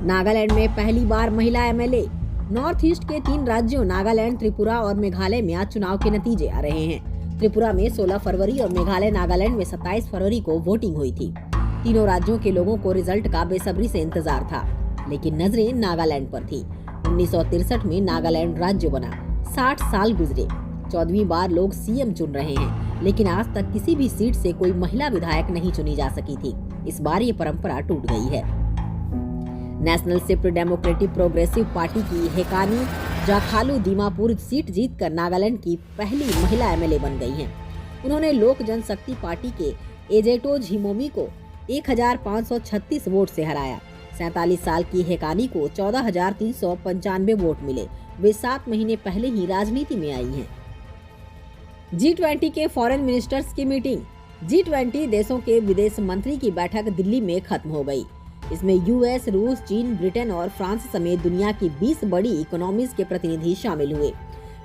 नागालैंड में पहली बार महिला एमएलए। नॉर्थ ईस्ट के 3 राज्यों नागालैंड, त्रिपुरा और मेघालय में आज चुनाव के नतीजे आ रहे हैं। त्रिपुरा में 16 फरवरी और मेघालय नागालैंड में 27 फरवरी को वोटिंग हुई थी। तीनों राज्यों के लोगों को रिजल्ट का बेसब्री से इंतजार था, लेकिन नजरें नागालैंड पर थी। 1963 में नागालैंड राज्य बना, 60 साल गुजरे, 14वीं बार लोग सीएम चुन रहे हैं, लेकिन आज तक किसी भी सीट से कोई महिला विधायक नहीं चुनी जा सकी थी। इस बार ये परंपरा टूट गई है। National shift democratic progressive party की हेकानी जाखालू दीमापुर सीट जीतकर नागालैंड की पहली महिला एमएलए बन गई हैं। उन्होंने लोक जनशक्ति पार्टी के एजेटो झिमोमी को 1536 वोट से हराया। 47 साल की हेकानी को 14,395 वोट मिले। वे 7 महीने पहले ही राजनीति में आई हैं। G20 के फॉरेन मिनिस्टर्स की मीटिंग। G20 देशों के विदेश मंत्री की बैठक दिल्ली में खत्म हो गई। इसमें यूएस, रूस, चीन, ब्रिटेन और फ्रांस समेत दुनिया की 20 बड़ी इकोनॉमीज के प्रतिनिधि शामिल हुए।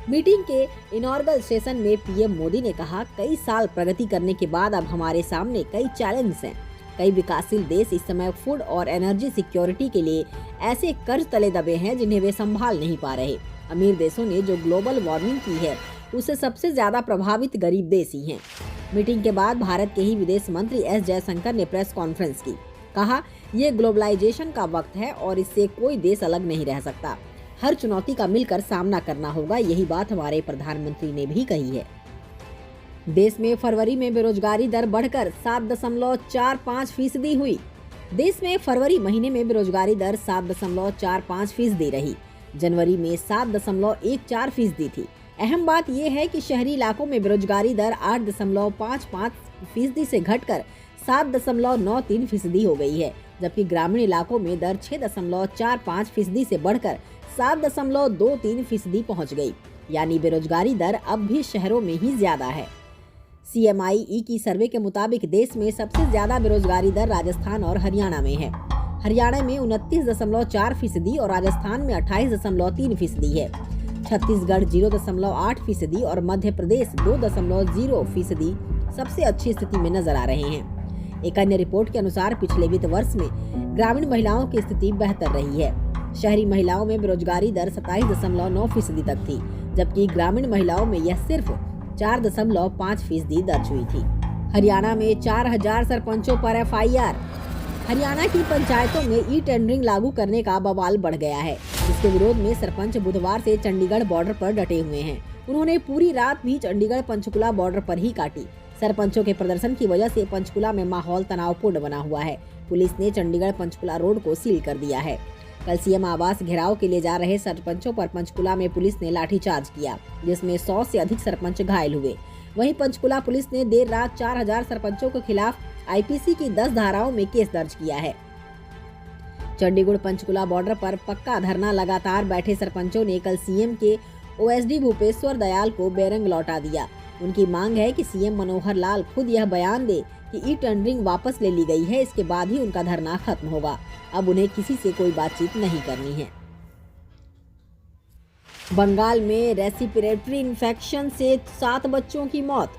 मीटिंग के इनॉग्रेशन सेशन में पीएम मोदी ने कहा, कई साल प्रगति करने के बाद अब हमारे सामने कई चैलेंज हैं। कई विकासशील देश इस समय फूड और एनर्जी सिक्योरिटी के लिए ऐसे कर्ज तले दबे हैं जिन्हें वे संभाल नहीं पा रहे। अमीर देशों ने जो ग्लोबल वार्मिंग की है, उससे सबसे ज्यादा प्रभावित गरीब देश ही हैं। मीटिंग के बाद भारत के ही विदेश मंत्री एस जयशंकर ने प्रेस कॉन्फ्रेंस की। कहा, ये ग्लोबलाइजेशन का वक्त है और इससे कोई देश अलग नहीं रह सकता। हर चुनौती का मिलकर सामना करना होगा। यही बात हमारे प्रधानमंत्री ने भी कही है। देश में फरवरी में बेरोजगारी दर बढ़कर 7.45% हुई। देश में फरवरी महीने में बेरोजगारी दर 7.45% रही। जनवरी में 7.14% थी। अहम बात यह है कि शहरी इलाकों में बेरोजगारी दर 8.55% से घटकर 7.93% हो गई है, जबकि ग्रामीण इलाकों में दर 6.45% से बढ़कर 7.23% पहुंच गई। यानी बेरोजगारी दर अब भी शहरों में ही ज्यादा है। CMIE की सर्वे के मुताबिक देश में सबसे ज्यादा बेरोजगारी दर राजस्थान और हरियाणा में है। हरियाणा में 29.4% और राजस्थान में 28.3% है। छत्तीसगढ़ 0.8% और मध्य प्रदेश 2.0% सबसे अच्छी स्थिति में नजर आ रहे हैं। एक अन्य रिपोर्ट के अनुसार पिछले वित्त वर्ष में ग्रामीण महिलाओं की स्थिति बेहतर रही है। शहरी महिलाओं में बेरोजगारी दर 27.9% तक थी, जबकि ग्रामीण महिलाओं में यह सिर्फ 4.5% दर्ज हुई थी। हरियाणा में 4,000 सरपंचों पर FIR। हरियाणा की पंचायतों में ई-टेंडरिंग लागू करने का बवाल बढ़ गया है, जिसके विरोध में सरपंच बुधवार से चंडीगढ़ बॉर्डर पर डटे हुए हैं। उन्होंने पूरी रात भी चंडीगढ़ पंचकुला बॉर्डर पर ही काटी। सरपंचों के प्रदर्शन की वजह से पंचकुला में माहौल तनावपूर्ण बना हुआ है। पुलिस ने चंडीगढ़ पंचकुला रोड को सील कर दिया है। कल सीएम आवास घेराव के लिए जा रहे सरपंचों पर पंचकुला में पुलिस ने लाठीचार्ज किया, जिसमें 100 से अधिक सरपंच घायल हुए। वहीं पंचकुला पुलिस ने देर रात 4,000 सरपंचों के खिलाफ IPC की 10 धाराओं में केस दर्ज किया है। चंडीगढ़ पंचकुला बॉर्डर पर पक्का धरना लगातार बैठे सरपंचों ने कल सीएम के OSD भूपेश्वर दयाल को बेरंग लौटा दिया। उनकी मांग है कि सीएम मनोहर लाल खुद यह बयान दे कि ई-टेंडरिंग वापस ले ली गई है, इसके बाद ही उनका धरना खत्म होगा। अब उन्हें किसी से कोई बातचीत नहीं करनी है। बंगाल में रेस्पिरेटरी इन्फेक्शन से 7 बच्चों की मौत।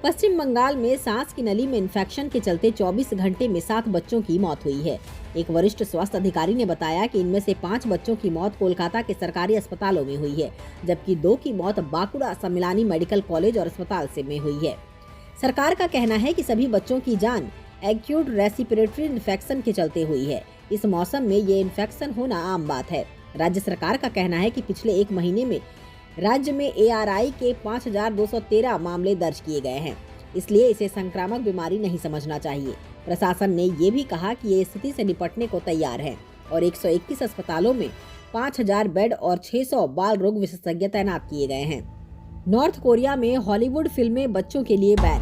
पश्चिम बंगाल में सांस की नली में इन्फेक्शन के चलते 24 घंटे में 7 बच्चों की मौत हुई है। एक वरिष्ठ स्वास्थ्य अधिकारी ने बताया कि इनमें से 5 बच्चों की मौत कोलकाता के सरकारी अस्पतालों में हुई है, जबकि 2 की मौत बांकुड़ा सम्मिलानी मेडिकल कॉलेज और अस्पताल से में हुई है। सरकार का कहना है कि सभी बच्चों की जान एक्यूट रेस्पिरेटरी इन्फेक्शन के चलते हुई है। इस मौसम में ये इन्फेक्शन होना आम बात है। राज्य सरकार का कहना है कि पिछले 1 महीने में राज्य में ARI के 5,213 मामले दर्ज किए गए हैं, इसलिए इसे संक्रामक बीमारी नहीं समझना चाहिए। प्रशासन ने ये भी कहा कि ये स्थिति से निपटने को तैयार है और 121 अस्पतालों में 5,000 बेड और 600 बाल रोग विशेषज्ञ तैनात किए गए हैं। नॉर्थ कोरिया में हॉलीवुड फिल्में बच्चों के लिए बैन।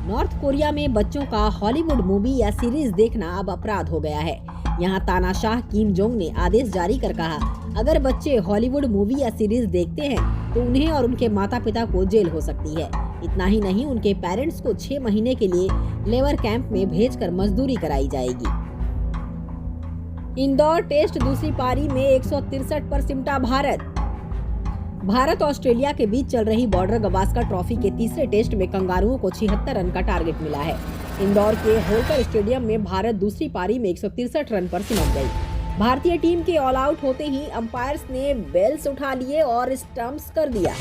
नॉर्थ कोरिया में बच्चों का हॉलीवुड मूवी या सीरीज देखना अब अपराध हो गया है। यहाँ तानाशाह किम जोंग ने आदेश जारी कर कहा, अगर बच्चे हॉलीवुड मूवी या सीरीज देखते हैं तो उन्हें और उनके माता पिता को जेल हो सकती है। इतना ही नहीं, उनके पेरेंट्स को 6 महीने के लिए लेबर कैंप में भेजकर मजदूरी कराई जाएगी। इंदौर टेस्ट दूसरी पारी में 163 पर सिमटा भारत ऑस्ट्रेलिया के बीच चल रही बॉर्डर गवास्कर ट्रॉफी के तीसरे टेस्ट में कंगारुओं को 76 रन का टारगेट मिला है। इंदौर के होलकर स्टेडियम में भारत दूसरी पारी में 163 रन पर सिमट गई। भारतीय टीम के ऑल आउट होते ही अंपायर्स ने बेल्स उठा लिए और स्टंप्स कर दिया।